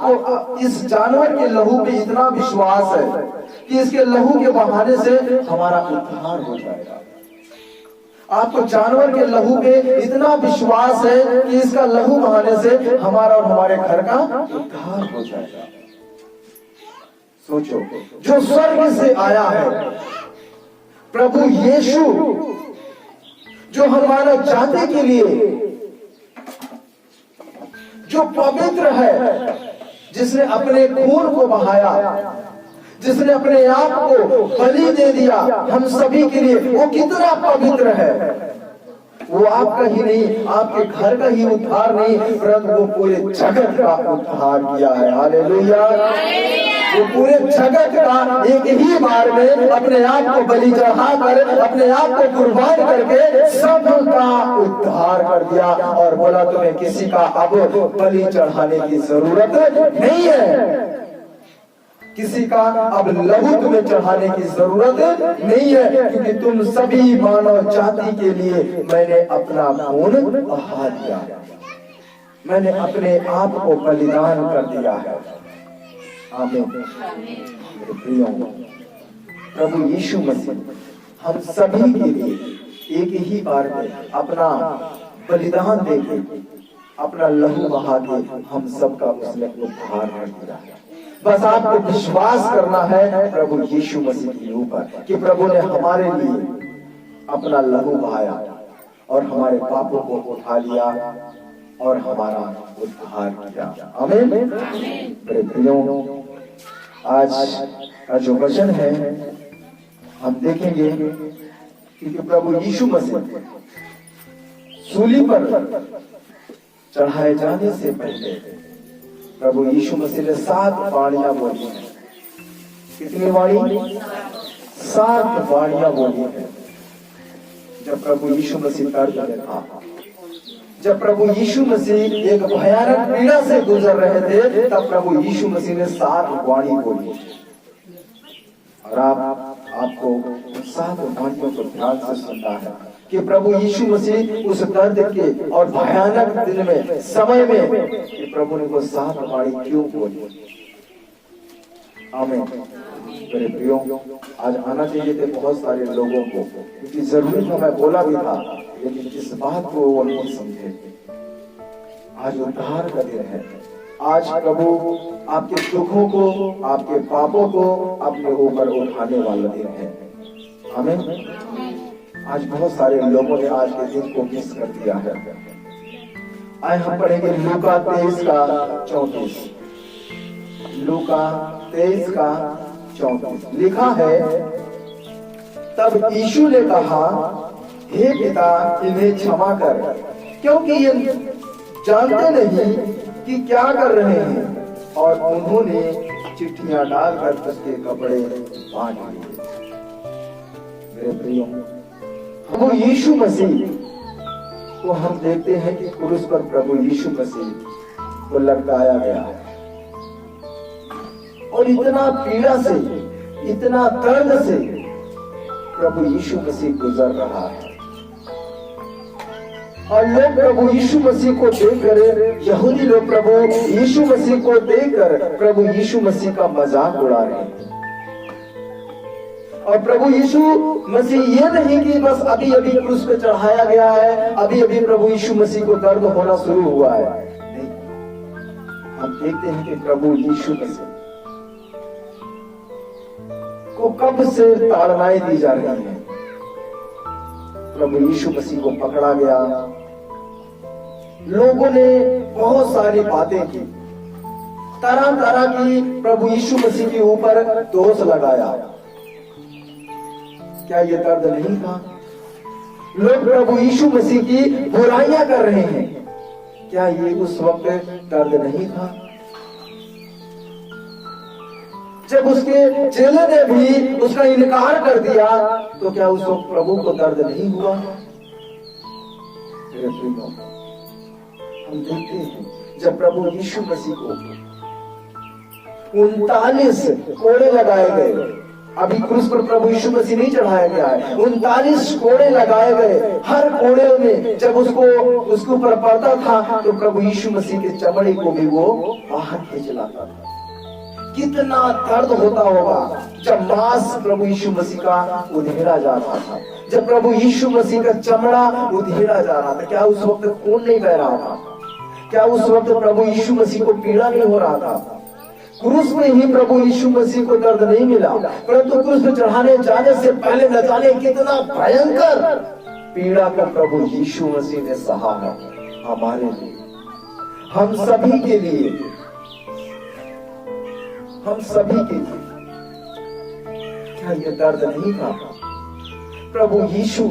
आपको इस जानवर के लहू पे इतना विश्वास है कि इसके लहू के बहाने से हमारा उद्धार हो जाएगा। आपको जानवर के लहू पे इतना विश्वास है कि इसका लहू बहाने से हमारा और हमारे घर का उद्धार हो जाएगा। सोचो, जो स्वर्ग से आया है प्रभु यीशु, जो हर मानव जाति के लिए जो पवित्र है, जिसने अपने खून को बहाया, जिसने अपने आप को बलि दे दिया हम सभी के लिए, वो कितना पवित्र है। वो आपका ही नहीं, आपके घर का ही उद्धार नहीं, परंतु वो पूरे जगत का उद्धार किया है। हालेलुया। वो पूरे जगत का एक ही बार में अपने आप को बलि चढ़ाकर, अपने आप को कुर्बान करके सबका उद्धार कर दिया और बोला तुम्हें किसी का अब बलि चढ़ाने की जरूरत नहीं है, किसी का अब लहू तुम्हें चढ़ाने की जरूरत नहीं है, क्योंकि तुम सभी मानव जाति के लिए मैंने अपना खून बहा दिया, मैंने अपने आप को बलिदान कर दिया है। आमीन। मेरे प्रियो, प्रभु यीशु मसीह हम सभी के लिए एक ही बार में अपना बलिदान देके, अपना लहू बहा के हम सबका उसने उद्धार कर दिया है। बस आपको विश्वास करना है प्रभु यीशु मसीह के ऊपर कि प्रभु ने हमारे लिए अपना लहू बहाया और हमारे पापों को उठा लिया और हमारा उद्धार किया। आमीन। मेरे प्रियो, आज का जो वचन है हम देखेंगे कि प्रभु यीशु मसीह सूली पर चढ़ाए जाने से पहले प्रभु यीशु मसीह ने 7 वाणियां बोली हैं। कितनी वाणी? 7 वाणियां बोली हैं। जब प्रभु यीशु मसीह दर्द में था, जब प्रभु यीशु मसीह एक भयानक पीड़ा से गुजर रहे थे, तब प्रभु यीशु मसीह ने 7 वाणी बोली। और आपको उन 7 वाणियों को ध्यान से सुनना है कि प्रभु यीशु मसीह उस दर्द के और भयानक दिन में, समय में, कि प्रभु ने वो 7 वाणी क्यों बोली। आमीन। मेरे प्रियो, आज आना चाहिए थे बहुत सारे लोगों को, क्योंकि जरूरी था, मैं बोला भी था, लेकिन इस बात को वो नहीं समझे। आज उद्धार का दिन है। आज प्रभु आपके दुखों को, आपके पापों को अपने ऊपर उठाने वाला दिन है। आमीन। आज बहुत सारे लोगों ने आज के दिन को मिस कर दिया है। आए हम पढ़ेंगे लूका 23 का 34। लूका 23 का 34 लिखा है, तब यीशु ने कहा, हे पिता, इन्हें क्षमा कर, क्योंकि ये जानते नहीं कि क्या कर रहे हैं। और उन्होंने चिट्ठियां डालकर उसके कपड़े बांट दिए। मेरे प्रियो, प्रभु यीशु मसीह को हम देखते हैं कि क्रूस पर प्रभु यीशु मसीह को लटकाया गया है और इतना पीड़ा से, इतना दर्द से प्रभु यीशु मसीह गुजर रहा है। और लोग प्रभु यीशु मसीह को देखकर, यहूदी लोग प्रभु यीशु मसीह को देखकर प्रभु यीशु मसीह का मजाक उड़ा रहे हैं। और प्रभु यीशु मसीह ये नहीं कि बस अभी अभी क्रूस पे चढ़ाया गया है, अभी अभी प्रभु यीशु मसीह को दर्द होना शुरू हुआ है। नहीं, हम देखते हैं कि प्रभु यीशु मसीह को कब से ताड़नाएं दी जा रही हैं। प्रभु यीशु मसीह को पकड़ा गया, लोगों ने बहुत सारी बातें की, तरह तरह की प्रभु यीशु मसीह के ऊपर दोष लगाया। क्या ये दर्द नहीं था? लोग प्रभु यीशु मसीह की बुराइयां कर रहे हैं, क्या ये उस वक्त दर्द नहीं था? जब उसके चेले ने भी उसका इनकार कर दिया, तो क्या उस वक्त प्रभु को दर्द नहीं हुआ? हम देखते हैं जब प्रभु यीशु मसीह को 39 कोड़े लगाए गए, अभी क्रूस पर प्रभु यीशु मसीह नहीं चढ़ाया गया है, 39 कोड़े लगाए गए। हर कोड़े में जब उसके ऊपर पड़ता था तो प्रभु यीशु मसीह के चमड़े को भी वो बाहर खींच लाता था। कितना दर्द होता होगा जब मांस प्रभु यीशु मसीह का उधेड़ा जा रहा था, जब प्रभु यीशु मसीह का चमड़ा उधेड़ा जा रहा था। क्या उस वक्त खून नहीं बह रहा था? क्या उस वक्त प्रभु यीशु मसीह को पीड़ा नहीं हो रहा था? क्रूस में ही प्रभु यीशु मसीह को दर्द नहीं मिला, परंतु क्रूस में चढ़ाने जाने से पहले न जाने कितना भयंकर पीड़ा को प्रभु यीशु मसीह ने सहा है हमारे लिए, हम सभी के लिए, हम सभी के लिए। क्या ये दर्द नहीं था? प्रभु यीशु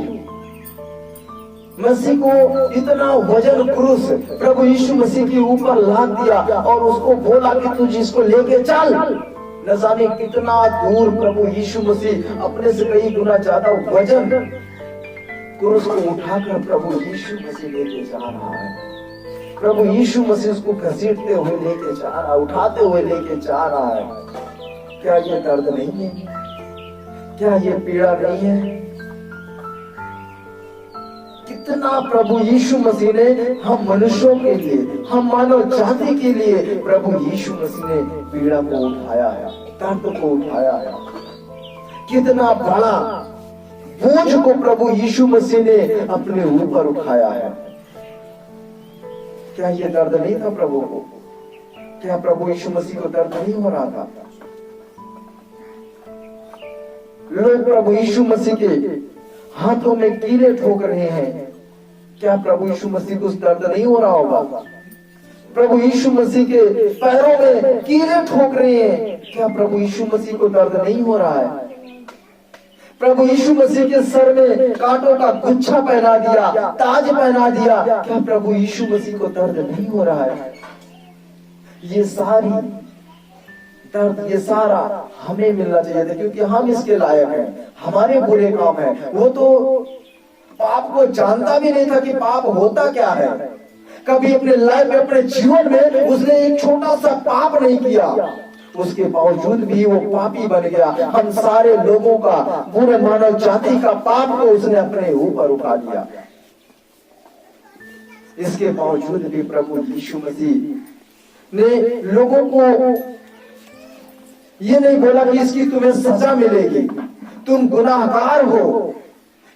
मसीह को इतना वजन क्रूस प्रभु यीशु मसीह के ऊपर लाद दिया और उसको बोला कि तू जिसको लेके चल। न जाने कितना दूर प्रभु यीशु मसीह अपने से कई गुना ज्यादा वजन क्रूस को उठाकर प्रभु यीशु मसीह लेके जा रहा है। प्रभु यीशु मसीह उसको घसीटते हुए लेके जा रहा, उठाते हुए लेके जा रहा है। क्या ये दर्द नहीं है? क्या ये पीड़ा नहीं है? कितना प्रभु यीशु मसीह ने हम मनुष्यों के लिए, हम मानव जाति के लिए प्रभु यीशु मसीह ने पीड़ा को उठाया है, दर्द को उठाया है। कितना बड़ा बोझ को प्रभु यीशु मसीह ने अपने ऊपर उठाया है। क्या ये दर्द नहीं था प्रभु को? क्या प्रभु यीशु मसीह को दर्द नहीं हो रहा था? लोग प्रभु यीशु मसीह के हाथों में कीले ठोक रहे हैं। क्या प्रभु यीशु मसीह को दर्द नहीं हो रहा होगा? प्रभु यीशु मसीह के पैरों में कीले ठोक रहे हैं। क्या प्रभु यीशु मसीह को दर्द नहीं हो रहा है? प्रभु यीशु मसीह के सर में कांटों का गुच्छा पहना दिया, ताज पहना दिया। क्या प्रभु यीशु मसीह को दर्द नहीं हो रहा है? ये सारी दर्द, ये सारा हमें मिलना चाहिए था, क्योंकि हम इसके लायक हैं। हमारे बुरे काम है। वो तो पाप को जानता भी नहीं था कि पाप होता क्या है। कभी अपने लाइफ में, अपने जीवन में उसने एक छोटा सा पाप नहीं किया, उसके बावजूद भी वो पापी बन गया। हम सारे लोगों का, पूरे मानव जाति का पाप को उसने अपने ऊपर उठा लिया। इसके बावजूद भी प्रभु यीशु मसीह ने लोगों को ये नहीं बोला कि इसकी तुम्हें सजा मिलेगी, तुम गुनाहगार हो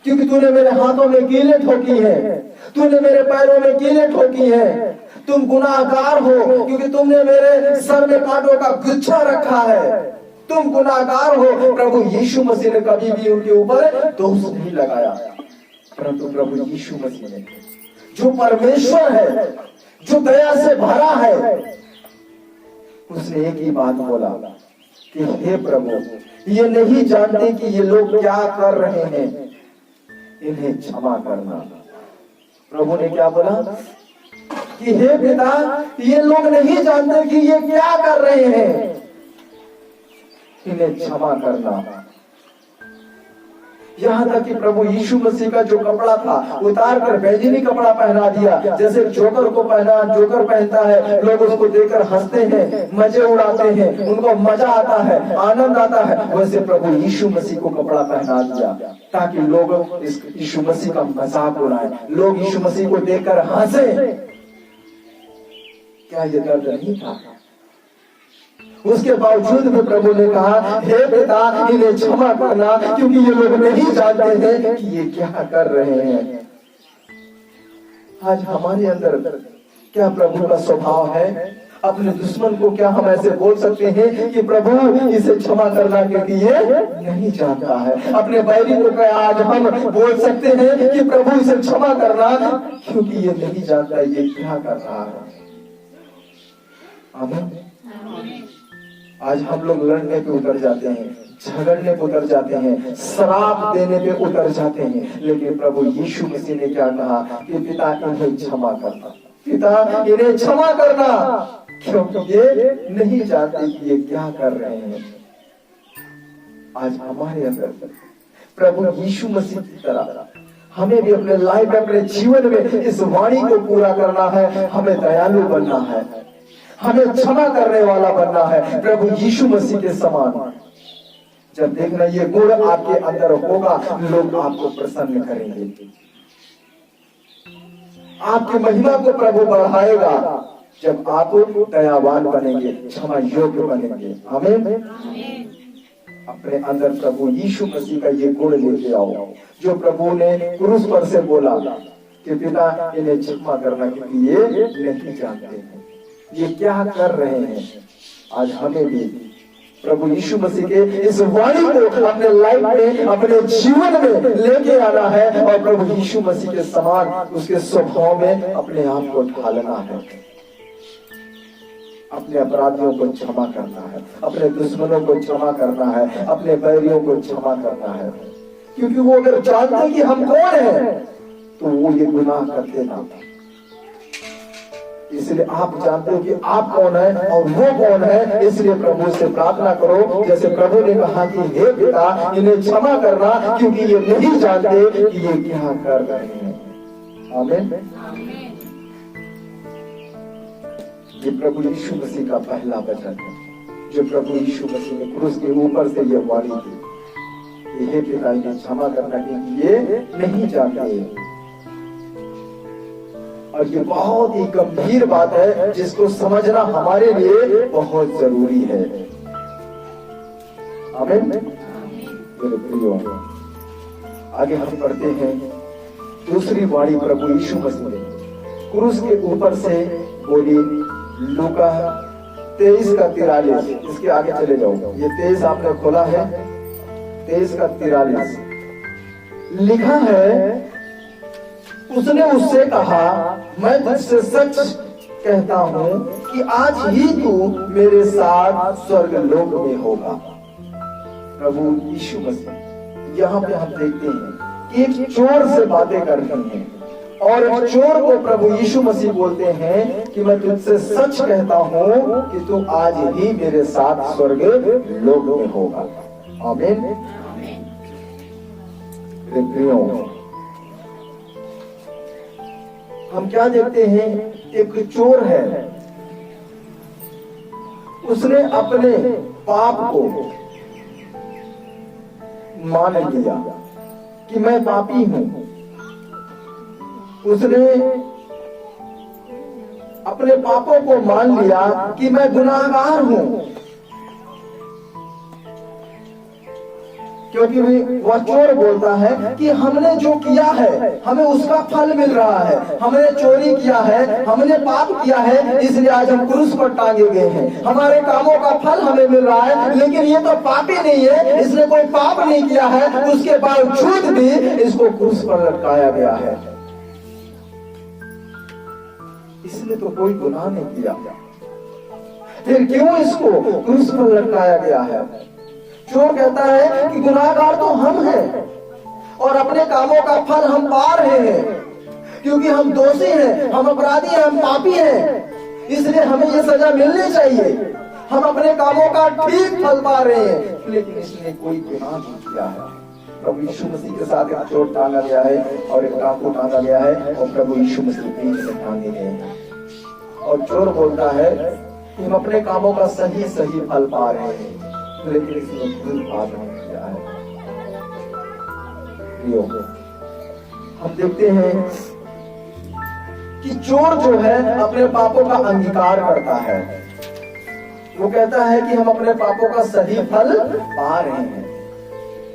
क्योंकि तूने मेरे हाथों में कीले ठोकी है, तूने मेरे पैरों में कीले ठोकी है। तुम गुनाहगार हो क्योंकि तुमने मेरे सर में कांटों का गुच्छा रखा है। तुम गुनाहगार हो। प्रभु यीशु मसीह ने कभी भी उनके ऊपर दोष नहीं लगाया, परंतु प्रभु यीशु मसीह ने, जो परमेश्वर है, जो दया से भरा है, उसने एक ही बात बोला कि हे प्रभु, ये नहीं जानते कि ये लोग क्या कर रहे हैं, इन्हें क्षमा करना। प्रभु ने क्या बोला कि हे पिता, ये लोग नहीं जानते कि ये क्या कर रहे हैं, इन्हें क्षमा करना। यहाँ तक कि प्रभु यीशु मसीह का जो कपड़ा था उतार कर बैंगनी कपड़ा पहना दिया। जैसे जोकर को जोकर पहनता है, लोग उसको देखकर हंसते हैं, मजे उड़ाते हैं, उनको मजा आता है, आनंद आता है, वैसे प्रभु यीशु मसीह को कपड़ा पहना दिया ताकि लोग इस यीशु मसीह का मजाक उड़ाएं, लोग यीशु मसीह को देखकर हंसे। क्या ये दर्द नहीं था? उसके बावजूद भी प्रभु ने कहा, हे पिता, इन्हें क्षमा करना क्योंकि ये लोग नहीं जानते हैं कि ये क्या कर रहे हैं। आज हमारे अंदर क्या प्रभु का स्वभाव है? अपने दुश्मन को क्या हम ऐसे बोल सकते हैं कि प्रभु इसे क्षमा करना क्योंकि ये नहीं जानता है? अपने बैरी को क्या आज हम बोल सकते हैं कि प्रभु इसे क्षमा करना क्योंकि ये नहीं जानता ये क्या कर रहा है? आमीन। आज हम लोग लड़ने पे उतर जाते हैं, झगड़ने पे उतर जाते हैं, शराब देने पे उतर जाते हैं, लेकिन प्रभु यीशु मसीह ने क्या कहा कि पिता इन्हें क्षमा करना, पिता इन्हें क्षमा करना क्योंकि ये नहीं जानते कि ये क्या कर रहे हैं। आज हमारे अंदर प्रभु यीशु मसीह की तरह हमें भी अपने लाइफ में, अपने जीवन में इस वाणी को पूरा करना है। हमें दयालु बनना है, हमें क्षमा करने वाला बनना है, प्रभु यीशु मसीह के समान। जब देखना ये गुण आपके अंदर होगा, लोग आपको प्रसन्न करेंगे, आपकी महिमा को प्रभु बढ़ाएगा जब आप दयावान बनेंगे, क्षमा योग्य बनेंगे। आमीन। अपने अंदर प्रभु यीशु मसीह का ये गुण लेके आओ जो प्रभु ने क्रूस पर से बोला कि पिता इन्हें क्षमा करना क्योंकि ये नहीं जानते हैं ये क्या कर रहे हैं। आज हमें भी प्रभु यीशु मसीह के इस वाणी को अपने लाइफ में, अपने जीवन में लेके आना है और प्रभु यीशु मसीह के समान उसके स्वभाव में अपने आप को ढालना है। अपने अपराधियों को क्षमा करना है, अपने दुश्मनों को क्षमा करना है, अपने बैरियों को क्षमा करना है, क्योंकि वो अगर जानते कि हम कौन हैं तो वो ये गुनाह करते ना। इसलिए आप जानते हो कि आप कौन है और वो कौन है, इसलिए प्रभु से प्रार्थना करो जैसे प्रभु ने कहा कि हे पिता इन्हें क्षमा करना क्योंकि ये नहीं जानते कि ये क्या कर रहे हैं। आमीन। ये प्रभु यीशु मसीह का पहला वचन है जो प्रभु यीशु मसीह ने क्रूस के ऊपर से ये वाणी की, हे पिता इन्हें क्षमा करना क्योंकि ये नहीं जानते। और ये बहुत ही गंभीर बात है जिसको समझना हमारे लिए बहुत जरूरी है। आमीन। मेरे प्रियो, आगे हम पढ़ते हैं दूसरी वाणी प्रभु यीशु मसीह ने क्रूस के ऊपर से बोली। लूका 23:43, इसके आगे चले जाओ। ये 23 आपने खोला है, 23:43 लिखा है, उसने उससे कहा मैं तुझसे सच कहता हूं कि आज ही तू मेरे साथ स्वर्ग लोक में होगा। प्रभु यीशु मसीह यहाँ पे हम देखते हैं कि एक चोर से बातें कर रही हैं और चोर को प्रभु यीशु मसीह बोलते हैं कि मैं तुझसे सच कहता हूं कि तू आज ही मेरे साथ स्वर्ग लोक में होगा। आमीन। प्रियो, हम क्या देखते हैं, एक चोर है, उसने अपने पाप को मान लिया कि मैं पापी हूं। उसने अपने पापों को मान लिया कि मैं गुनाहगार हूं, क्योंकि वह चोर बोलता है कि हमने जो किया है हमें उसका फल मिल रहा है, हमने चोरी किया है, हमने पाप किया है, इसलिए आज हम क्रूस पर टांगे गए हैं, हमारे कामों का फल हमें मिल रहा है। लेकिन ये तो पापी नहीं है, इसने कोई पाप नहीं किया है, उसके बावजूद भी इसको क्रूस पर लटकाया गया है। इसने तो कोई गुनाह नहीं किया, फिर क्यों इसको क्रूस पर लटकाया गया है? चोर कहता है कि गुनाहगार तो हम हैं और अपने कामों का फल हम पा रहे हैं, क्योंकि हम दोषी हैं, हम अपराधी हैं, हम पापी हैं, इसलिए हमें ये सजा मिलनी चाहिए। हम अपने कामों का ठीक फल पा रहे हैं, लेकिन इसने कोई गुनाह नहीं किया है। प्रभु यीशु मसीह के साथ एक चोर टांगा गया है और एक डाकू टांगा गया है और प्रभु यीशु मसीह बीच में टांगे गए हैं। और चोर बोलता है कि हम अपने कामों का सही फल पा रहे हैं, लेकिन इसने कोई पाप नहीं किया है। हम देखते हैं कि चोर जो है अपने पापों का अंगीकार करता है, वो कहता है कि हम अपने पापों का सही फल पा रहे हैं,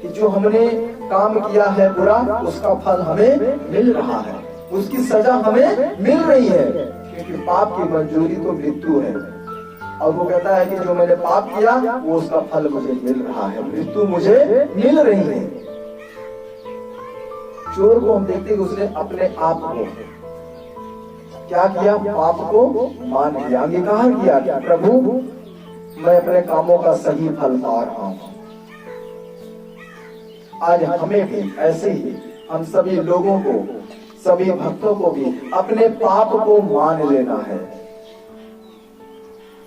कि जो हमने काम किया है बुरा उसका फल हमें मिल रहा है, उसकी सजा हमें मिल रही है, क्योंकि पाप की मंजूरी तो मृत्यु है। और वो कहता है कि जो मैंने पाप किया वो उसका फल मुझे मिल रहा है, मृत्यु मुझे मिल रही है। चोर को हम देखते हैं कि उसने अपने आप को क्या किया, पाप को मान लिया, अंगीकार किया कि प्रभु मैं अपने कामों का सही फल पा रहा हूं। आज हमें भी ऐसे ही, हम सभी लोगों को, सभी भक्तों को भी अपने पाप को मान लेना है,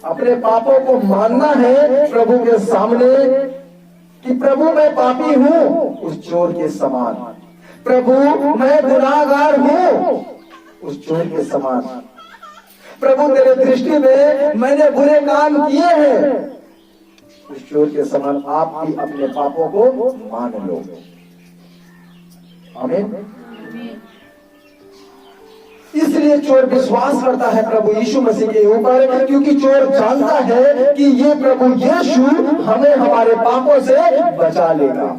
अपने पापों को मानना है प्रभु के सामने कि प्रभु मैं पापी हूं उस चोर के समान, प्रभु मैं गुनाहगार हूं उस चोर के समान, प्रभु तेरे दृष्टि में मैंने बुरे काम किए हैं, उस चोर के समान आप भी अपने पापों को मान लो। आमीन। इसलिए चोर विश्वास करता है प्रभु यीशु मसीह के ऊपर, क्योंकि चोर जानता है कि ये प्रभु यीशु हमें हमारे पापों से बचा लेगा।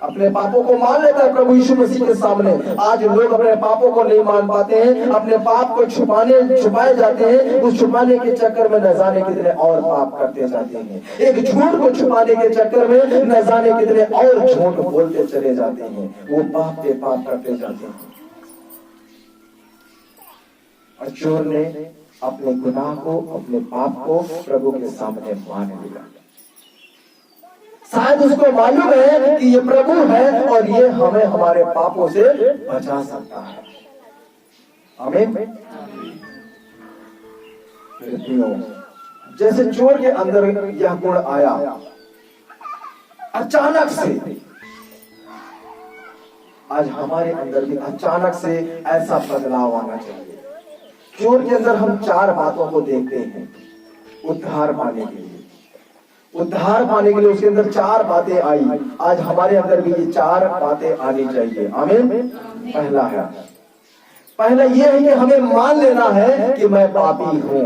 अपने पापों को मान लेता है प्रभु यीशु मसीह के सामने। आज लोग अपने पापों को नहीं मान पाते हैं, अपने पाप को छुपाए जाते हैं। उस छुपाने के चक्कर में न जाने कितने और पाप करते जाते हैं। एक झूठ को छुपाने के चक्कर में न जाने कितने और झूठ बोलते चले जाते हैं। वो पाप पे पाप करते जाते हैं। और चोर ने अपने गुनाह को, अपने पाप को प्रभु के सामने मान लिया। शायद उसको मालूम है कि ये प्रभु है और ये हमें हमारे पापों से बचा सकता है। आमीन। जैसे चोर के अंदर यह गुण आया, अचानक से आज हमारे अंदर भी अचानक से ऐसा बदलाव आना चाहिए। चोर के अंदर हम 4 बातों को देखते हैं उद्धार पाने के लिए। उद्धार पाने के लिए उसके अंदर 4 बातें आई। आज हमारे अंदर भी ये 4 बातें आनी चाहिए। आमीन। पहला ये है कि हमें मान लेना है कि मैं पापी हूं।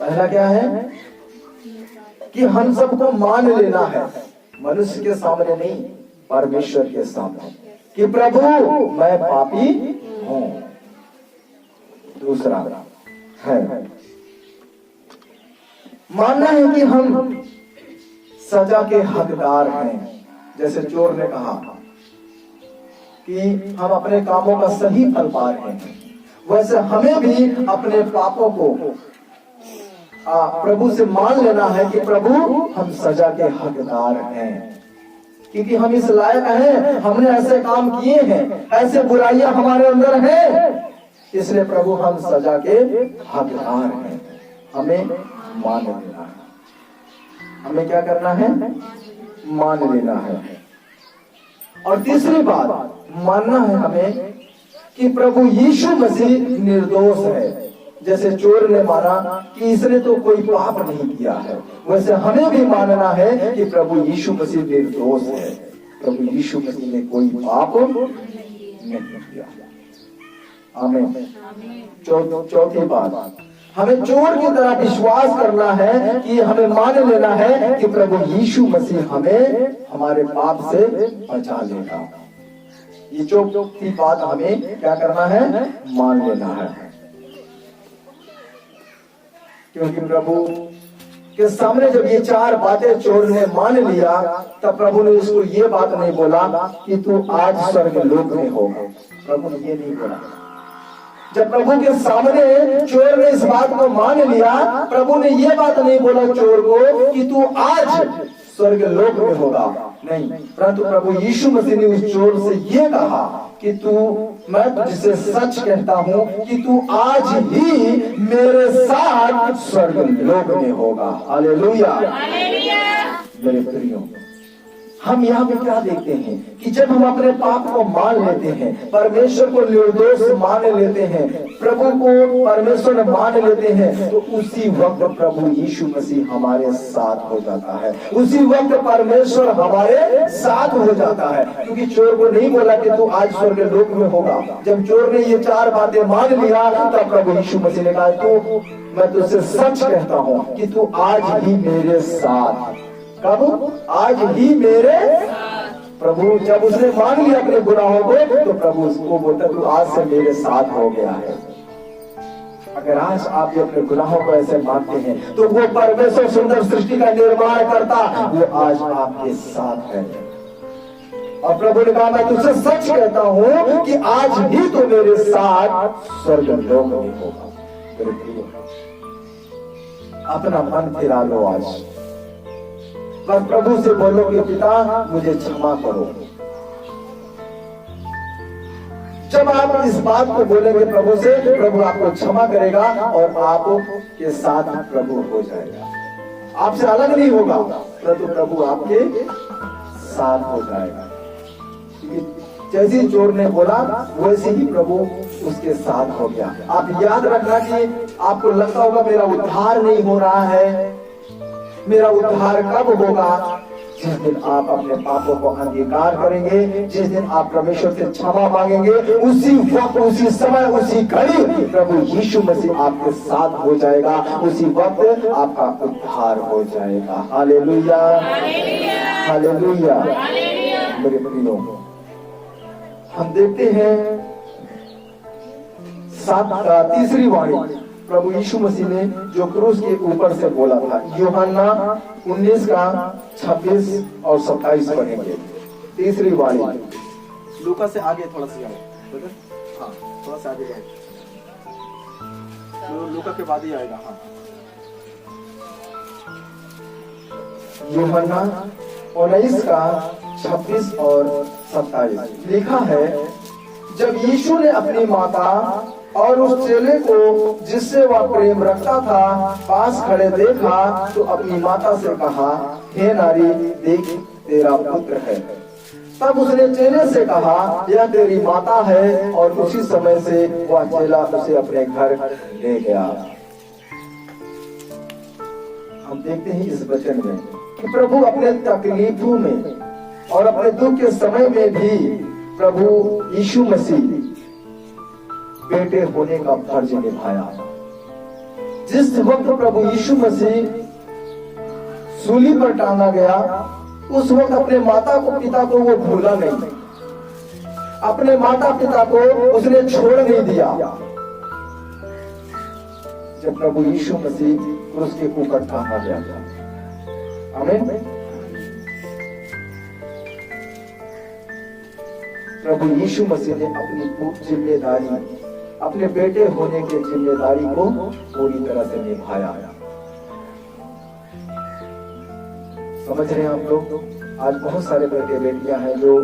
पहला क्या है कि हम सबको मान लेना है, मनुष्य के सामने नहीं, परमेश्वर के सामने, कि प्रभु मैं पापी हूं। दूसरा है मानना है कि हम सजा के हकदार हैं। जैसे चोर ने कहा कि हम अपने कामों का सही फल पा रहे हैं, वैसे हमें भी अपने पापों को प्रभु से मान लेना है कि प्रभु हम सजा के हकदार हैं, क्योंकि हम इस लायक हैं, हमने ऐसे काम किए हैं, ऐसे बुराइयां हमारे अंदर हैं, इसलिए प्रभु हम सजा के हकदार हैं। हमें मान लेना है। हमें क्या करना है? मान लेना है। और तीसरी बात मानना है हमें कि प्रभु यीशु मसीह निर्दोष है। जैसे चोर ने माना कि इसने तो कोई पाप नहीं किया है, वैसे हमें भी मानना है कि प्रभु यीशु मसीह निर्दोष है। प्रभु यीशु मसीह ने कोई पाप नहीं किया। आमीन। चौथी बात, हमें चोर की तरह विश्वास करना है कि हमें मान लेना है कि प्रभु यीशु मसीह हमें हमारे पाप से बचा लेगा। ये चौथी बात हमें क्या करना है? मान लेना है। क्योंकि प्रभु के सामने जब ये 4 बातें चोर ने मान लिया, तब प्रभु ने उसको ये बात नहीं बोला कि तू आज स्वर्ग लोक में होगा। प्रभु ने ये नहीं बोला। जब प्रभु के सामने चोर ने इस बात को मान लिया, प्रभु ने ये बात नहीं बोला चोर को कि तू आज स्वर्ग लोक में होगा, नहीं, परंतु प्रभु यीशु मसीह ने उस चोर से ये कहा कि मैं तुझसे सच कहता हूं कि तू आज ही मेरे साथ स्वर्ग लोक में होगा। हालेलुया। मेरे प्रियो, हम यहाँ पे क्या देखते हैं कि जब हम अपने पाप को मान लेते हैं, परमेश्वर को निर्दोष मान लेते हैं, प्रभु को परमेश्वर मान लेते हैं, तो उसी वक्त प्रभु यीशु मसीह हमारे साथ हो जाता है। उसी वक्त परमेश्वर हमारे साथ हो जाता है। क्योंकि चोर को नहीं बोला कि तू आज स्वर्ग लोक में होगा। जब चोर ने ये 4 बातें मान लिया, तब प्रभु यीशु मसीह ने कहा तू, मैं तुझसे सच कहता हूँ कि तू आज ही मेरे साथ। कब? आज ही मेरे। प्रभु जब उसने मान लिया अपने गुनाहों को, तो प्रभु उसको बोलता तू आज से मेरे साथ हो गया है। अगर आज आप भी अपने गुनाहों को ऐसे मानते हैं, तो वो परमेश्वर सुंदर सृष्टि का निर्माण करता, वो आज आपके साथ है। और प्रभु ने कहा मैं तुझसे सच कहता हूं कि आज ही तो मेरे साथ स्वर्ग लोक में होगा। अपना मन फिरा लो आज, बस प्रभु से बोलो कि पिता मुझे क्षमा करो। जब आप इस बात को बोलेंगे प्रभु से, प्रभु आपको क्षमा करेगा और आपके साथ प्रभु हो जाएगा। आपसे अलग नहीं होगा, परंतु प्रभु आपके साथ हो जाएगा। जैसे चोर ने बोला, वैसे ही प्रभु उसके साथ हो गया। आप याद रखना कि आपको लगता होगा मेरा उद्धार नहीं हो रहा है, मेरा उद्धार कब होगा? जिस दिन आप अपने पापों को अंगीकार करेंगे, जिस दिन आप परमेश्वर से क्षमा मांगेंगे, उसी वक्त, उसी समय, उसी घड़ी प्रभु यीशु मसीह आपके साथ हो जाएगा, उसी वक्त आपका उद्धार हो जाएगा। Hallelujah, hallelujah. मेरे प्रियो, हम देखते हैं तीसरी वाणी प्रभु यीशु मसीह ने जो क्रूस के ऊपर से बोला था, यूहन्ना 19 का 26 और 27 पढ़ेंगे। तीसरी वाणी लूका से आगे थोड़ा सा जाए, हाँ थोड़ा सा आगे जाए, लूका के बाद ही आएगा। हाँ, यूहन्ना 19 का 26 और 27 लिखा है, जब यीशु ने अपनी माता और उस चेले को जिससे वह प्रेम रखता था पास खड़े देखा, तो अपनी माता से कहा, हे नारी, देख तेरा पुत्र है। तब उसने चेले से कहा, यह तेरी माता है, और उसी समय से वह चेला उसे अपने घर ले गया। हम देखते हैं इस वचन में कि प्रभु अपने तकलीफों में और अपने दुख के समय में भी प्रभु यीशु मसीह बेटे होने का फर्ज निभाया। जिस वक्त प्रभु यीशु मसीह सूली पर टांगा गया, उस वक्त अपने माता को पिता को वो भूला नहीं, अपने माता पिता को उसने छोड़ नहीं दिया। जब प्रभु यीशु मसीह क्रूस के ऊपर टांगा गया था, आमीन। प्रभु यीशु मसीह ने अपनी जिम्मेदारी, अपने बेटे होने की जिम्मेदारी को पूरी तरह से निभाया। समझ रहे हैं आप लोग? आज बहुत सारे बेटे बेटियां हैं जो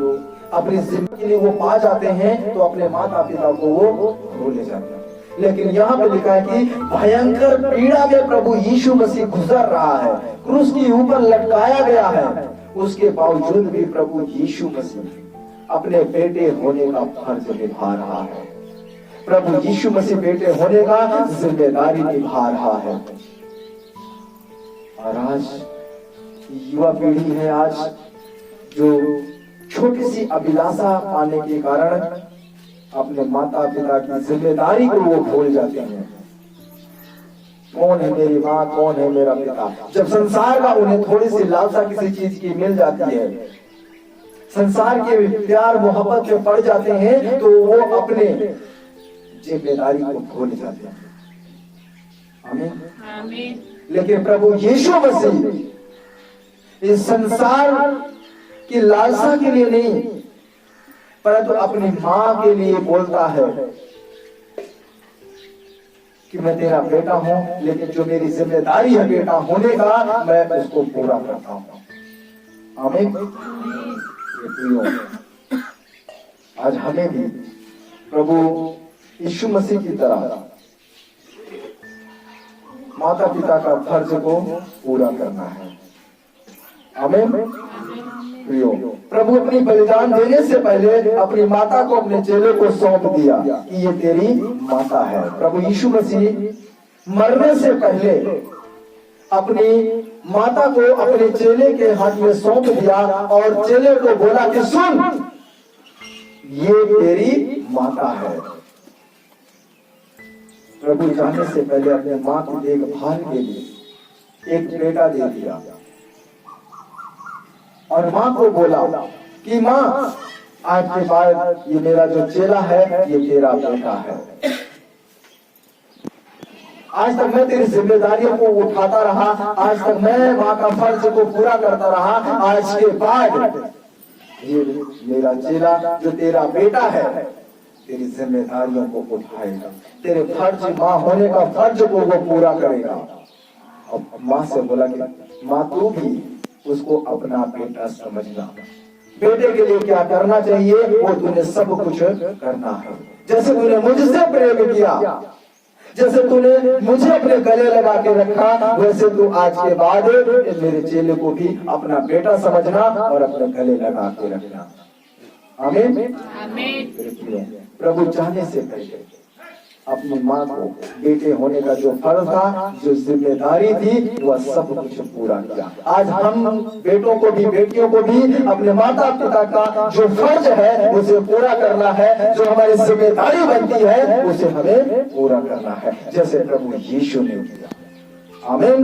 अपनी जिंदगी के लिए वो पा जाते हैं, तो अपने माता पिता को वो भूल जाते हैं। लेकिन यहाँ पे लिखा है कि भयंकर पीड़ा में प्रभु यीशु मसीह गुजर रहा है, क्रूस के ऊपर लटकाया गया है, उसके बावजूद भी प्रभु यीशु मसीह अपने बेटे होने का फर्ज निभा रहा है। प्रभु यीशु मसीह बेटे होने का जिम्मेदारी निभा रहा है। और आज युवा पीढ़ी है आज जो छोटी सी अभिलाषा पाने के कारण अपने माता पिता की जिम्मेदारी को वो भूल जाते हैं। कौन है मेरी माँ, कौन है मेरा पिता? जब संसार का उन्हें थोड़ी सी लालसा किसी चीज की मिल जाती है, संसार के प्यार मोहब्बत में पड़ जाते हैं, तो वो अपने जिम्मेदारी को भूल जाते हैं। आमीन। लेकिन प्रभु यीशु मसीह इस संसार की लालसा के लिए नहीं, परंतु अपनी माँ के लिए बोलता है कि मैं तेरा बेटा हूं, लेकिन जो मेरी जिम्मेदारी है बेटा होने का, मैं उसको पूरा करता हूं। आमीन। आज हमें भी प्रभु यीशु मसीह की तरह माता पिता का फर्ज को पूरा करना है। आमीन। प्रियो, प्रभु अपनी बलिदान देने से पहले अपनी माता को अपने चेले को सौंप दिया कि ये तेरी माता है। प्रभु यीशु मसीह मरने से पहले अपनी माता को अपने चेले के हाथ में सौंप दिया और चेले को बोला कि सुन, ये तेरी माता है। प्रभु जाने से पहले अपने माँ की देखभाल के लिए एक बेटा दे दिया और माँ को बोला कि माँ, आज के बाद ये मेरा जो चेला है ये तेरा बेटा है। आज तक मैं तेरी जिम्मेदारियों को उठाता रहा, आज तक मैं माँ का फर्ज को पूरा करता रहा, आज के बाद ये मेरा चेला जो तेरा बेटा है तेरी जिम्मेदारियों को उठाएगा, तेरे फर्ज माँ होने का फर्ज को वो पूरा करेगा। और माँ से बोला कि माँ तू भी उसको अपना बेटा समझना, बेटे के लिए क्या करना चाहिए वो तूने सब कुछ करना है। जैसे तूने मुझसे प्रेम किया, जैसे तूने मुझे अपने गले लगा के रखा, वैसे तू आज के बाद मेरे चेले को भी अपना बेटा समझना और अपने गले लगा के रखना। आमीन। प्रभु जाने से पहले अपनी माँ को बेटे होने का जो फर्ज था, जो जिम्मेदारी थी, वह सब कुछ पूरा किया। आज हम बेटों को भी बेटियों को भी अपने माता पिता का जो फर्ज है उसे पूरा करना है, जो हमारी जिम्मेदारी बनती है उसे हमें पूरा करना है, जैसे प्रभु यीशु ने किया। आमीन।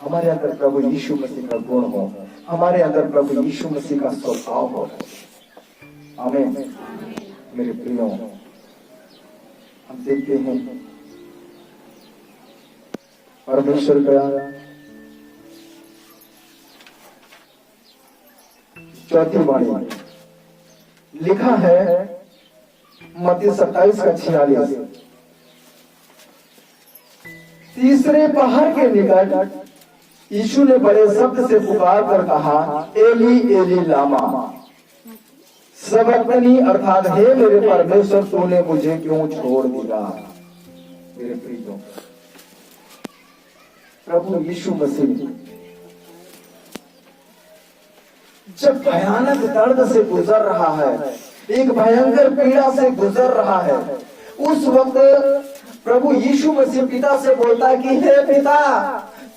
हमारे अंदर प्रभु यीशु मसीह का गुण हो, हमारे अंदर प्रभु यीशु मसीह का स्वभाव हो। आमीन। मेरे प्रियो, हम देखते हैं परमेश्वर का 4थी वाणी लिखा है मत्ती 27:46। तीसरे पहाड़ के निकट यीशु ने बड़े शब्द से पुकार कर कहा, एली एली लामा सबक्तनी, अर्थात हे मेरे परमेश्वर तूने मुझे क्यों छोड़ दिया। मेरे प्रियो, प्रभु यीशु मसीह जब भयानक दर्द से गुजर रहा है, एक भयंकर पीड़ा से गुजर रहा है, उस वक्त प्रभु यीशु मसीह पिता से बोलता है कि हे पिता,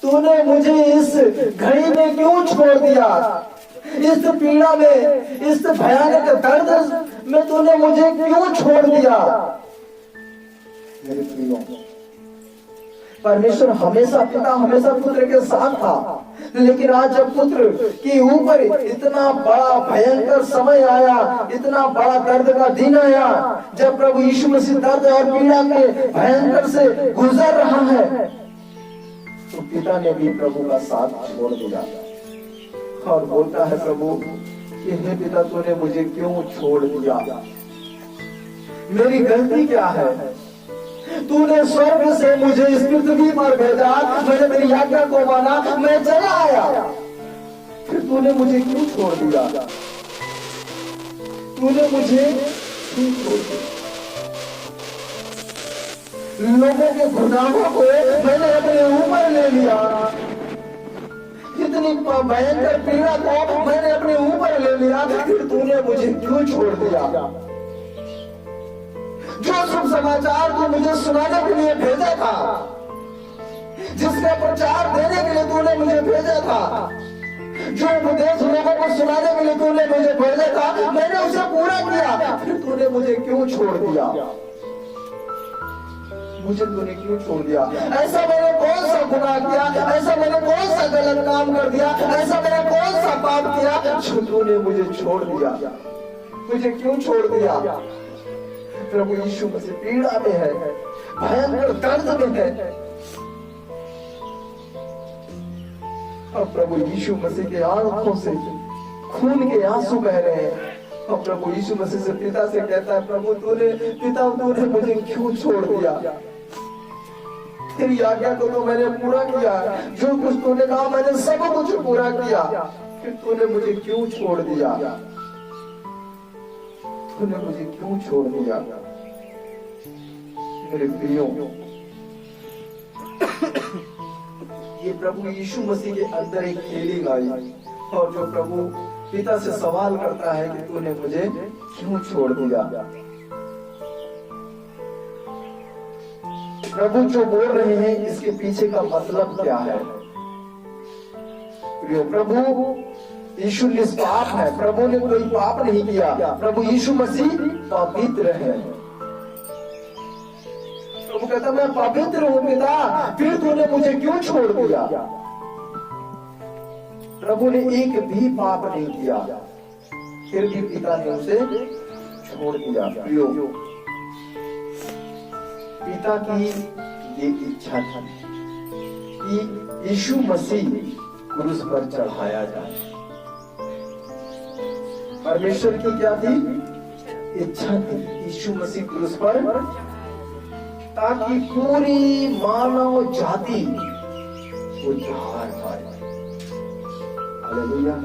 तूने मुझे इस घड़ी में क्यों छोड़ दिया, इस पीड़ा में, इस भयानक दर्द में तूने मुझे क्यों छोड़ दिया। मेरे प्रियो, परमेश्वर हमेशा, पिता हमेशा पुत्र के साथ था, लेकिन आज जब पुत्र के ऊपर इतना बड़ा भयंकर समय आया, इतना बड़ा दर्द का दिन आया, जब प्रभु यीशु मसीह दर्द और पीड़ा के भयंकर से गुजर रहा है, तो पिता ने भी प्रभु का साथ छोड़ दिया और बोलता है प्रभु कि हे पिता, तूने मुझे क्यों छोड़ दिया, मेरी गलती क्या है, तूने स्वर्ग से मुझे इस पृथ्वी पर भेजा, मैंने मेरी आज्ञा को माना, मैं चला आया, फिर तूने मुझे क्यों छोड़ दिया, तूने मुझे क्यों छोड़ दिया। लोगों के गुनाहों को मैंने अपने ऊपर ले लिया, इतनी भयंकर पीड़ा को मैंने अपने ऊपर ले लिया, फिर तूने मुझे क्यों छोड़ दिया। जो शुभ समाचार तू मुझे सुनाने के लिए भेजा था, जिसका प्रचार देने के लिए तूने मुझे भेजा था, जो उपदेश लोगों को सुनाने के लिए तूने मुझे भेजा था, मैंने उसे पूरा किया, फिर तूने मुझे क्यों छोड़ दिया, मुझे तूने क्यों छोड़ दिया। ऐसा मैंने कौन सा गुनाह किया, ऐसा मैंने कौन सा गलत काम कर दिया, ऐसा मैंने कौन सा पाप किया जो तूने मुझे छोड़ दिया, मुझे क्यों छोड़ दिया। प्रभु यीशु मसीह पीड़ा में है, भयंकर दर्द में है, और प्रभु यीशु मसीह के आंखों से खून के आंसू बह रहे हैं, और प्रभु यीशु मसीह से पिता से कहता है, प्रभु तूने मुझे क्यों छोड़ दिया, तेरी आज्ञा को तो मैंने पूरा किया, जो कुछ तूने कहा मैंने सब कुछ पूरा किया, फिर तूने मुझे क्यों छोड़ दिया, तूने मुझे क्यों छोड़ दिया। मेरे प्रियो, ये प्रभु यीशु मसीह के अंदर एक फीलिंग आई, और जो प्रभु पिता से सवाल करता है कि तूने मुझे क्यों छोड़ दिया। प्रभु जो बोल रहे हैं इसके पीछे का मतलब क्या है। प्रभु यीशु निष्पाप है, प्रभु ने कोई पाप नहीं किया, प्रभु यीशु मसीह पवित्र है। प्रभु कहता मैं पवित्र हूँ पिता, फिर तूने मुझे क्यों छोड़ दिया। प्रभु ने एक भी पाप नहीं किया, फिर भी पिता ने उसे छोड़ दिया। पिता की ये इच्छा थी कि यीशु मसीह क्रूस पर चढ़ाया जाए। परमेश्वर की क्या थी इच्छा थी, यीशु मसीह क्रूस पर, ताकि पूरी मानव जाति उद्धार पाए। हालेलुया।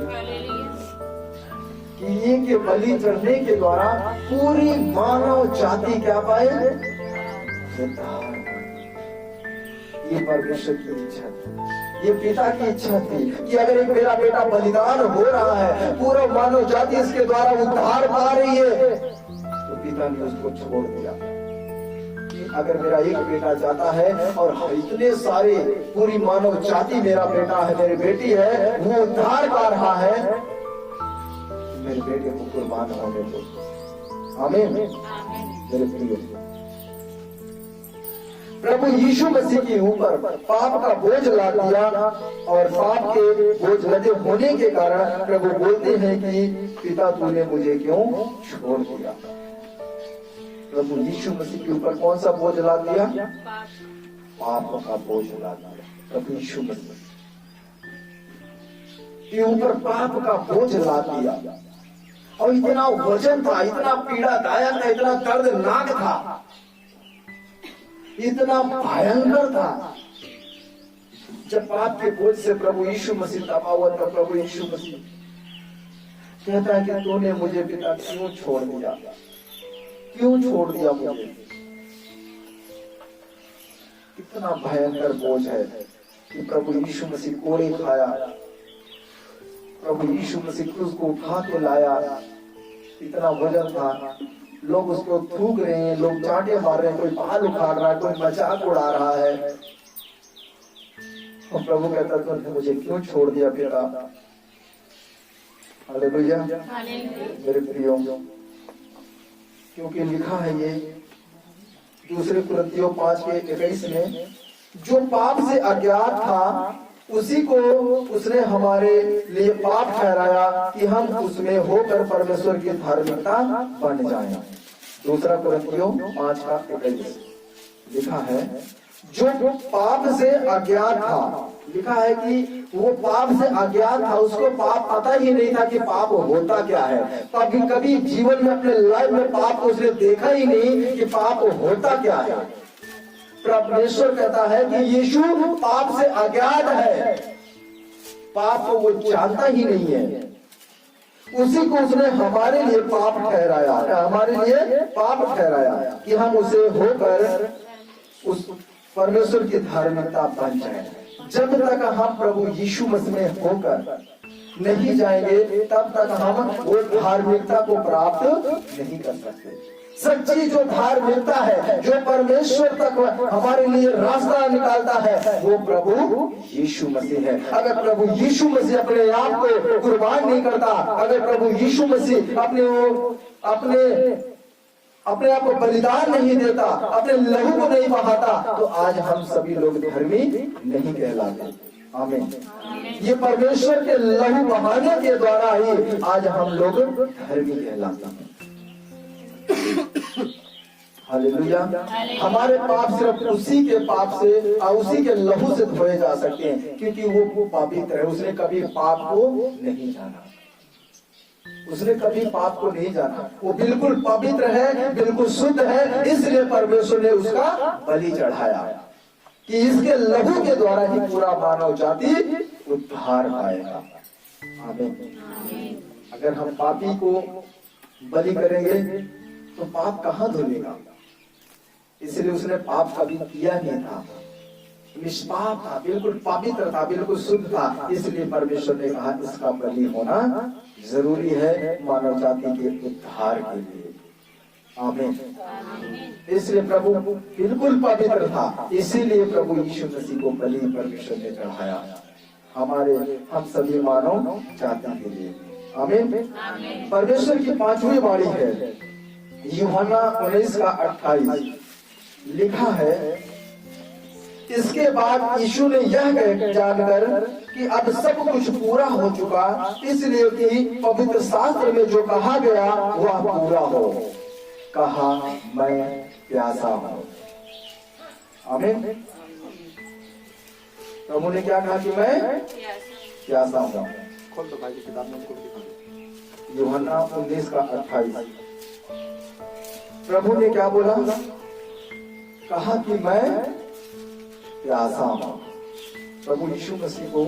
कि ये के बलि चढ़ने के द्वारा पूरी मानव जाति क्या पाए, उद्धार। ये परमेश्वर की इच्छा थी, ये पिता की इच्छा थी कि अगर एक मेरा बेटा बलिदान हो रहा है, पूरा मानव जाति इसके द्वारा उद्धार पा रही है, तो पिता ने उसको छोड़ दिया। अगर मेरा एक बेटा जाता है और इतने सारे पूरी मानव जाति मेरा बेटा है, मेरी बेटी है, वो उद्धार पा रहा है, मेरे बेटे को कुर्बान होने दो। आमीन। मेरे प्रिय, प्रभु यीशु मसीह के ऊपर पाप का बोझ लाद दिया और पाप के बोझ लदे होने के कारण प्रभु बोलते हैं कि पिता तूने मुझे क्यों छोड़ दिया। प्रभु यीशु मसीह के ऊपर कौन सा बोझ लाद दिया? पाप का बोझ लाद दिया। प्रभु यीशु मसीह के ऊपर पाप का बोझ लाद दिया और इतना वजन था, इतना पीड़ादायक था, इतना दर्दनाक था, इतना भयंकर था। जब पाप के बोझ से प्रभु यीशु मसीह दबा हुआ था, प्रभु यीशु मसीह कहता है कि तूने मुझे पिता क्यों छोड़ दिया, क्यों छोड़ दिया मुझे। कितना भयंकर बोझ है कि प्रभु यीशु मसीह कोड़े खाया, प्रभु यीशु मसीह क्रूस को उठा के लाया, इतना वजन था, लोग उसको थूक रहे हैं, लोग चांटे मार रहे हैं, कोई बाल उखाड़ रहा है, कोई मजाक उड़ा रहा है, और प्रभु कहता तुमने मुझे क्यों छोड़ दिया पिता। हालेलुया मेरे प्रियो, क्योंकि लिखा है ये दूसरे कुरिन्थियों 5:21 में, जो पाप से अज्ञात था उसी को उसने हमारे लिए पाप ठहराया कि हम उसमें होकर परमेश्वर की धार्मिकता बन जाएं। दूसरा कुरिन्थियों 5:21 लिखा है, जो पाप से अज्ञात था, लिखा है कि वो पाप से अज्ञात था, उसको पाप पता ही नहीं था कि पाप होता क्या है। कभी कभी जीवन में अपने लाइफ में पाप को उसने देखा ही नहीं कि पाप होता क्या है। परमेश्वर कहता है कि यीशु पाप से अज्ञात है, पाप को वो जानता ही नहीं है, उसी को उसने हमारे लिए पाप ठहराया, हमारे लिए पाप ठहराया कि हम उसे होकर उस परमेश्वर की धार्मिकता बन जाए। जब तक हम प्रभु यीशु मसीह में होकर नहीं जाएंगे तब तक हम वो धार्मिकता को प्राप्त नहीं कर सकते। सच्ची जो धार्मिकता है, जो परमेश्वर तक हमारे लिए रास्ता निकालता है, वो प्रभु यीशु मसीह है। अगर प्रभु यीशु मसीह अपने आप को कुर्बान नहीं करता, अगर प्रभु यीशु मसीह अपने आप को बलिदान नहीं देता, अपने लहू को नहीं बहाता, तो आज हम सभी लोग धर्मी नहीं कहलाते। आमीन। ये परमेश्वर के लहू बहाने के द्वारा ही आज हम लोग धर्मी कहलाते हैं। हालेलुया। हमारे पाप सिर्फ उसी के पाप से और उसी के लहू से धोए जा सकते हैं, क्योंकि वो पवित्र है। उसने कभी पाप को नहीं जाना, उसने कभी पाप को नहीं जाना, वो बिल्कुल पवित्र है, बिल्कुल शुद्ध है। इसलिए परमेश्वर ने उसका बलि चढ़ाया कि इसके लहू के द्वारा ही पूरा मानव जाति उद्धार पाएगा। आमीन। अगर हम पापी को बलि करेंगे तो पाप कहाँ धुलेगा? इसलिए उसने पाप कभी किया नहीं था, निष्पाप था, बिल्कुल पवित्र था, बिल्कुल शुद्ध था। इसलिए परमेश्वर ने कहा इसका बलि होना जरूरी है मानव जाति के उद्धार के लिए। आमीन। इसलिए प्रभु बिल्कुल पवित्र था, इसीलिए प्रभु यीशु मसीह को बलि परमेश्वर ने चढ़ाया हम सभी मानव जाति के लिए। आमीन। परमेश्वर की 5वीं वाणी है यूहन्ना 19:28 लिखा है, इसके बाद यीशु ने यह जानकर कि अब सब कुछ पूरा हो चुका, इसलिए कि पवित्र शास्त्र में जो कहा गया वह पूरा हो, कहा मैं प्यासा हूँ। आमीन। प्रभु ने क्या कहा कि मैं प्यासा हूँ। खोल तो भाई की किताब में उनको दिखा दो। यूहन्ना 19:28 प्रभु ने क्या बोला? कहा कि मैं प्यासा हूं। प्रभु यीशु मसीह को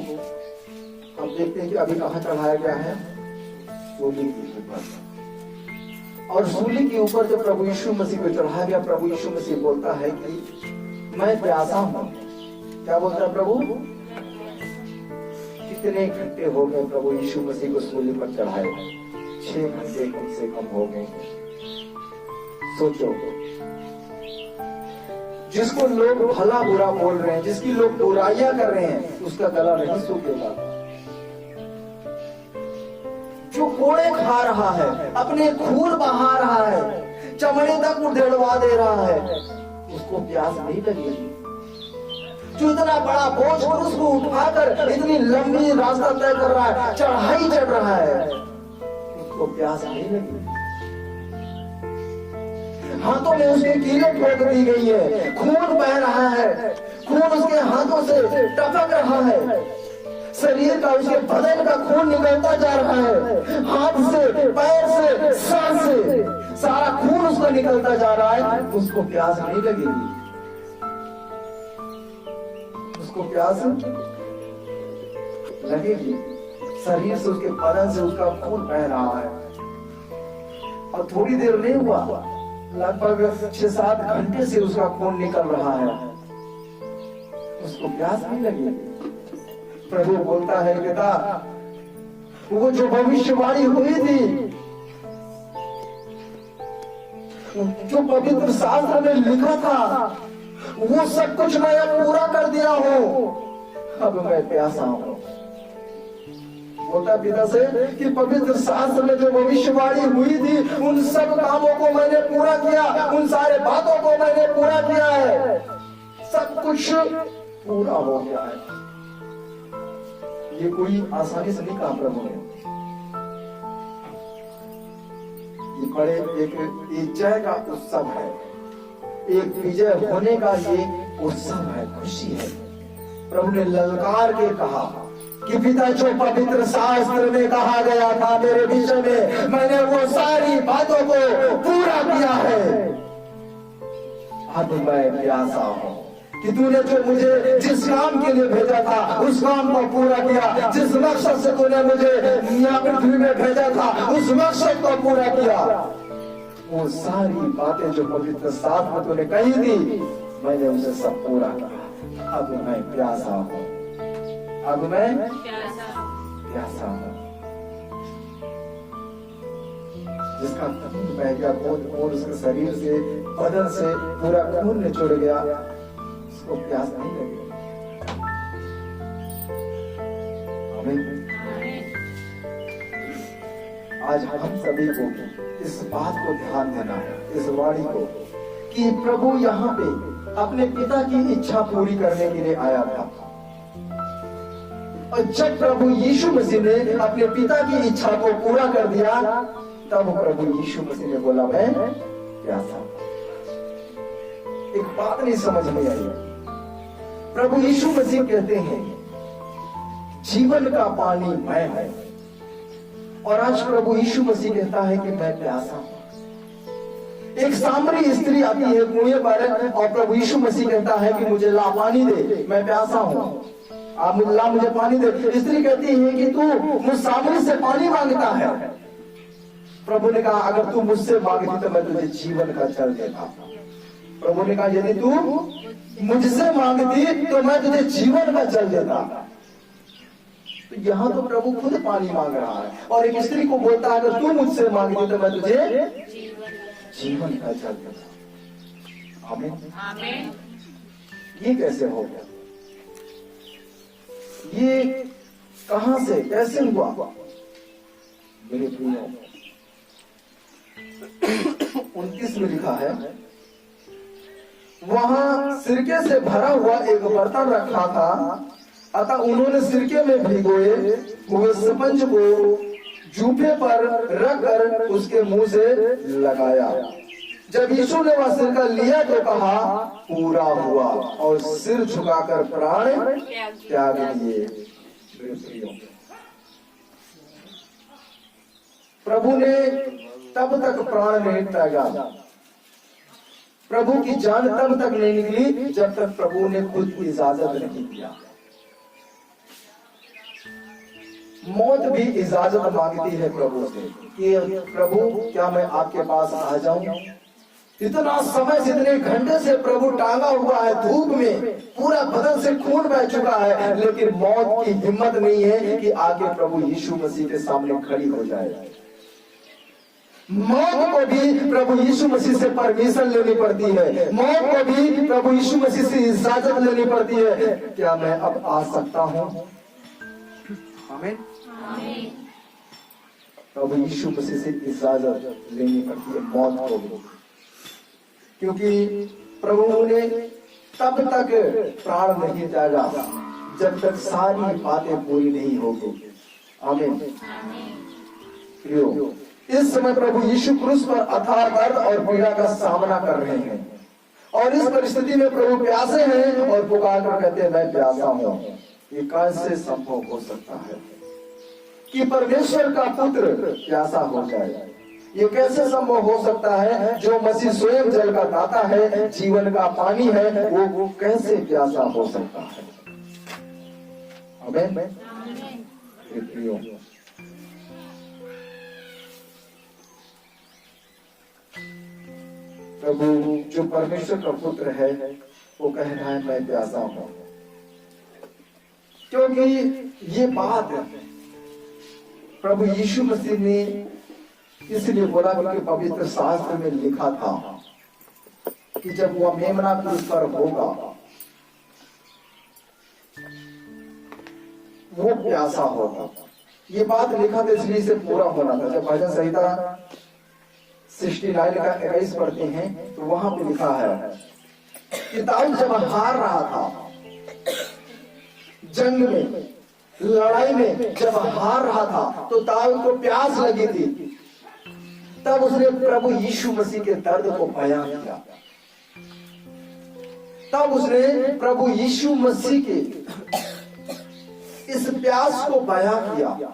हम देखते हैं कि अभी कहाँ चढ़ाया गया है? सूली के ऊपर। और सूली के ऊपर जब प्रभु यीशु मसीह को चढ़ाया गया, प्रभु यीशु मसीह बोलता है कि मैं प्यासा हूं। क्या बोलता है प्रभु? कितने घंटे हो गए प्रभु यीशु मसीह को सूली पर चढ़ाए? 6 घंटे कम से कम हो गए। सोचो, जिसको लोग भला बुरा बोल रहे हैं, जिसकी लोग बुराइयां कर रहे हैं, उसका गला नहीं सूखेगा। जो कोड़े खा रहा है, अपने खून बहा रहा है, चमड़े तक उधेड़वा दे रहा है, उसको प्यास नहीं लगेगी। जो इतना बड़ा बोझ और उसको उठाकर इतनी लंबी रास्ता तय कर रहा है, चढ़ाई चढ़ रहा है, उसको प्यास नहीं लगेगी। हाथों में उसके कीलें ठोक दी गई है, खून बह रहा है, खून उसके हाथों से टपक रहा है, शरीर का, उसके बदन का खून निकलता जा रहा है, हाथ से, पैर से, सर से सारा खून उसका निकलता जा रहा है, उसको प्यास नहीं लगेगी। उसको प्यास लगेगी। शरीर से, उसके बदन से उसका खून बह रहा है, और थोड़ी देर नहीं हुआ, लगभग 6-7 घंटे से उसका खून निकल रहा है, उसको प्यास नहीं लगेगी। प्रभु बोलता है, पिता, वो जो भविष्यवाणी हुई थी, जो पवित्र शास्त्र में लिखा था, वो सब कुछ मैं पूरा कर दिया हूं, अब मैं प्यासा हूं। बोलता पिता से कि पवित्र शास्त्र में जो भविष्यवाणी हुई थी, उन सब कामों को मैंने पूरा किया, उन सारे बातों को मैंने पूरा किया है, सब कुछ पूरा हो गया है। ये कोई आसानी से नहीं कहा प्रभु ने, ये बड़े एक जय का उत्सव है, एक विजय होने का ये उत्सव है, खुशी है। प्रभु ने ललकार के कहा कि पिता, जो पवित्र शास्त्र में कहा गया था मेरे विषय में, मैंने वो सारी बातों को पूरा किया है, अब मैं प्यासा हूं कि तूने जो मुझे जिस काम के लिए भेजा था, उस काम को पूरा किया। जिस मकसद से तूने मुझे यहाँ पृथ्वी में भेजा था, उस मकसद को पूरा किया। वो सारी बातें जो पवित्र शास्त्र में तूने कही थी, मैंने उसे सब पूरा किया। अब मैं प्यासा हूं, अब मैं प्यासा हूं। जिसका खून बह गया, खून उसके शरीर से, बदन से पूरा खून निचोड़ गया, उसको प्यास नहीं लगेगी। आमीन। आज हम सभी को इस बात को ध्यान देना है, इस वाणी को, कि प्रभु यहाँ पे अपने पिता की इच्छा पूरी करने के लिए आया था। और जब प्रभु यीशु मसीह ने अपने पिता की इच्छा को पूरा कर दिया, तब प्रभु यीशु मसीह ने बोला, मैं प्यासा। एक बात नहीं समझ में आई। प्रभु यीशु मसीह कहते हैं, जीवन का पानी मैं है, और आज प्रभु यीशु मसीह कहता है कि मैं प्यासा हूं। एक सामरी स्त्री आती है कुएं पर, और प्रभु यीशु मसीह कहता है कि मुझे ला पानी दे, मैं प्यासा हूं, आप ला मुझे पानी दे। स्त्री कहती है कि तू मुझ सामरी से पानी मांगता है। प्रभु ने कहा, अगर तू मुझसे मांगती तो मैं तुझे जीवन का जल देता। प्रभु ने कहा, यदि तू मुझसे मांगती तो मैं तुझे जीवन का जल देता। तो यहाँ तो प्रभु खुद पानी मांग रहा है, और एक स्त्री को बोलता है, अगर तू मुझसे मांगती तो मैं तुझे जीवन का जल देता। आमीन। ये कैसे हो गया? ये कहां से, कैसे हुआ? मेरे प्रियो, 29 में लिखा है, वहां सिरके से भरा हुआ एक बर्तन रखा था, अतः उन्होंने सिरके में भिगोए हुए स्पंज को जूफे पर रखकर उसके मुंह से लगाया। जब यीशु ने वह सिरका लिया तो कहा, पूरा हुआ, और सिर झुकाकर प्राण त्याग दिए। प्रभु ने तब तक प्राण नहीं त्यागा, प्रभु की जान तब तक नहीं निकली जब तक प्रभु ने खुद इजाजत नहीं दिया। मौत भी इजाजत मांगती है प्रभु से कि प्रभु, क्या मैं आपके पास आ जाऊं? इतना समय से, इतने घंटे से प्रभु टांगा हुआ है धूप में, पूरा बदन से खून बह चुका है, लेकिन मौत की हिम्मत नहीं है कि आगे प्रभु यीशु मसीह के सामने खड़ी हो जाए। मौत को भी प्रभु यीशु मसीह से परमिशन लेनी पड़ती है, मौत को भी प्रभु यीशु मसीह से इजाजत लेनी पड़ती है। क्या मैं अब आ सकता हूं? आमीन। प्रभु यीशु मसीह से इजाजत लेनी पड़ती है मौत को भी, क्योंकि प्रभु ने तब तक प्राण नहीं त्यागा जब तक सारी बातें पूरी नहीं होगी। आमीन। प्रियो, इस समय प्रभु यीशु क्रूस पर अथाह दर्द और पीड़ा का सामना कर रहे हैं, और इस परिस्थिति में प्रभु प्यासे हैं और पुकार कर कहते हैं मैं प्यासा हूं। ये कैसे संभव हो सकता है कि परमेश्वर का पुत्र प्यासा हो जाए? ये कैसे संभव हो सकता है? जो मसीह स्वयं जल का दाता है, जीवन का पानी है, वो कैसे प्यासा हो सकता है? आमीन। प्रियो, प्रभु जो परमेश्वर का पुत्र है वो कह रहा है मैं प्यासा हूं, क्योंकि ये बात प्रभु यीशु मसीह ने इसलिए बोला क्योंकि पवित्र शास्त्र में लिखा था कि जब वह मेमना क्रूस पर होगा वो प्यासा होगा। ये बात लिखा था इसलिए इसे पूरा होना था। जब भजन संहिता 69 का 21 पढ़ते हैं तो वहां पे लिखा है कि दाऊद जब हार रहा था जंग में, लड़ाई में जब हार रहा था तो दाऊद को प्यास लगी थी, तब उसने प्रभु यीशु मसीह के दर्द को बयां किया। तब उसने प्रभु यीशु मसीह के इस प्यास को बयां किया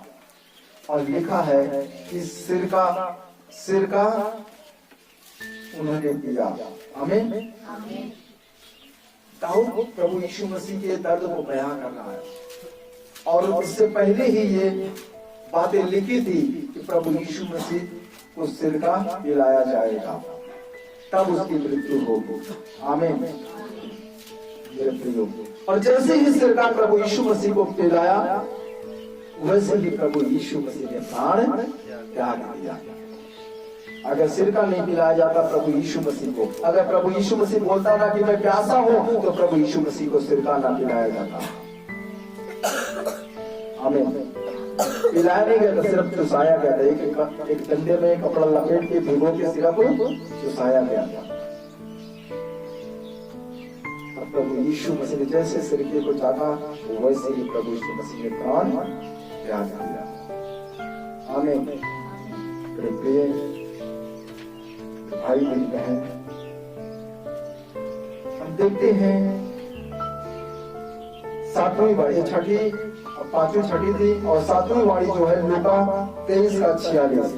और लिखा है कि सिर का उन्होंने पिया। आमीन। दाऊद प्रभु यीशु मसीह के दर्द को बयां कर रहा है, और इससे पहले ही ये बातें लिखी थी कि प्रभु यीशु मसीह को सिर का पिलाया जाएगा, तब उसकी मृत्यु होगी। आमीन। मेरे प्रियो, और जैसे ही सिर का प्रभु यीशु मसीह को पिलाया, वैसे ही प्रभु यीशु मसीह ने प्राण त्याग दिया। अगर सिर का नहीं पिलाया जाता प्रभु यीशु मसीह को, अगर प्रभु यीशु मसीह बोलता ना कि मैं प्यासा हूं, तो प्रभु यीशु मसीह को सिर का ना पिलाया जाता। आमीन। पिलाया नहीं गया, सिर्फ चुसाया गया था। एक डंडे में कपड़ा लपेट के भिगो के सिर्फ चुसाया गया था। प्रभु यीशु मसीह ने जैसे सिरके को चाहा, वैसे ही प्रभु यीशु मसीह ने प्राण त्याग दिया। आमीन। प्रिय भाई मेरी बहन, हम देखते हैं 7वीं वाणी, छठी और 5वीं छठी थी, और 7वीं वाणी जो है लूका 23 का 46,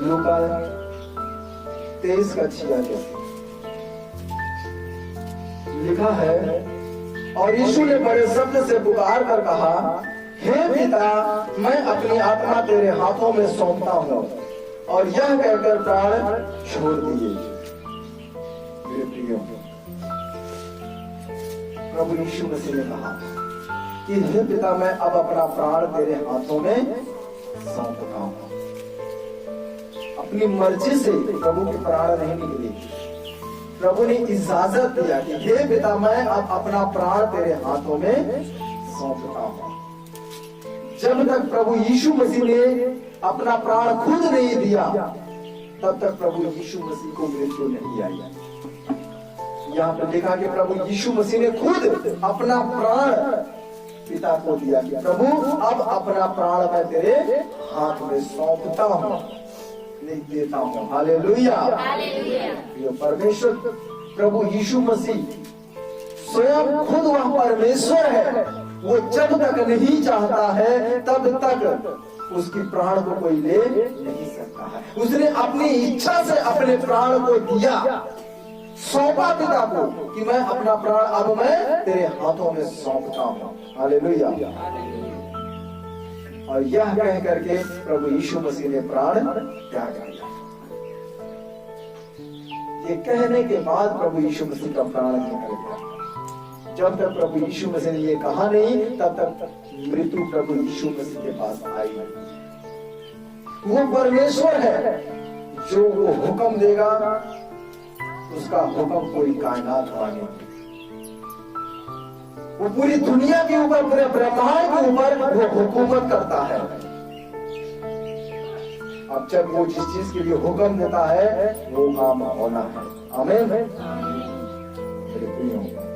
लूका 23 का 46 लिखा है, और यीशु ने बड़े शब्द से पुकार कर कहा, हे पिता, मैं अपनी आत्मा तेरे हाथों में सौंपता हूं, और यह कहकर प्राण छोड़ दिए। मेरे प्रियो, प्रभु यीशु मसीह ने कहा कि हे पिता, मैं अब अपना प्राण तेरे हाथों में सौंपता हूं। अपनी मर्जी से प्रभु के प्राण नहीं निकले, प्रभु ने इजाजत दिया कि हे पिता, मैं अब अपना प्राण तेरे हाथों में सौंपता हूं। जब तक प्रभु यीशु मसीह ने अपना प्राण खुद नहीं दिया, तब तक प्रभु यीशु मसीह को मृत्यु नहीं आई। यहाँ पर लिखा कि प्रभु यीशु मसीह ने खुद अपना प्राण पिता को दिया कि प्रभु, अब अपना प्राण मैं तेरे हाथ में सौंपता हूँ, नहीं देता हूँ। हालेलुया। परमेश्वर प्रभु यीशु मसीह स्वयं खुद वह परमेश्वर है, वो जब तक नहीं चाहता है तब तक उसकी प्राण को कोई ले नहीं सकता है। उसने अपनी इच्छा से अपने प्राण को दिया, सौंपा पिता को कि मैं अपना प्राण अब मैं तेरे हाथों में सौंपता हूँ। हालेलुया। और यह कह करके प्रभु यीशु मसीह ने प्राण त्याग दिया। ये कहने के बाद प्रभु यीशु मसीह का प्राण निकल गया। जब तक प्रभु यीशु मसीह ने ये कहा नहीं, तब तक मृत्यु प्रभु यीशु मसीह के पास आई नहीं। वो परमेश्वर है जो वो हुक्म देगा, उसका हुक्म पूरी कायनात मानेगी। वो पूरी दुनिया के ऊपर, पूरे ब्रह्मांड के ऊपर वो हुकूमत करता है। अब जब वो जिस चीज के लिए हुक्म देता है वो काम होना है। आमीन। मेरे प्रियो,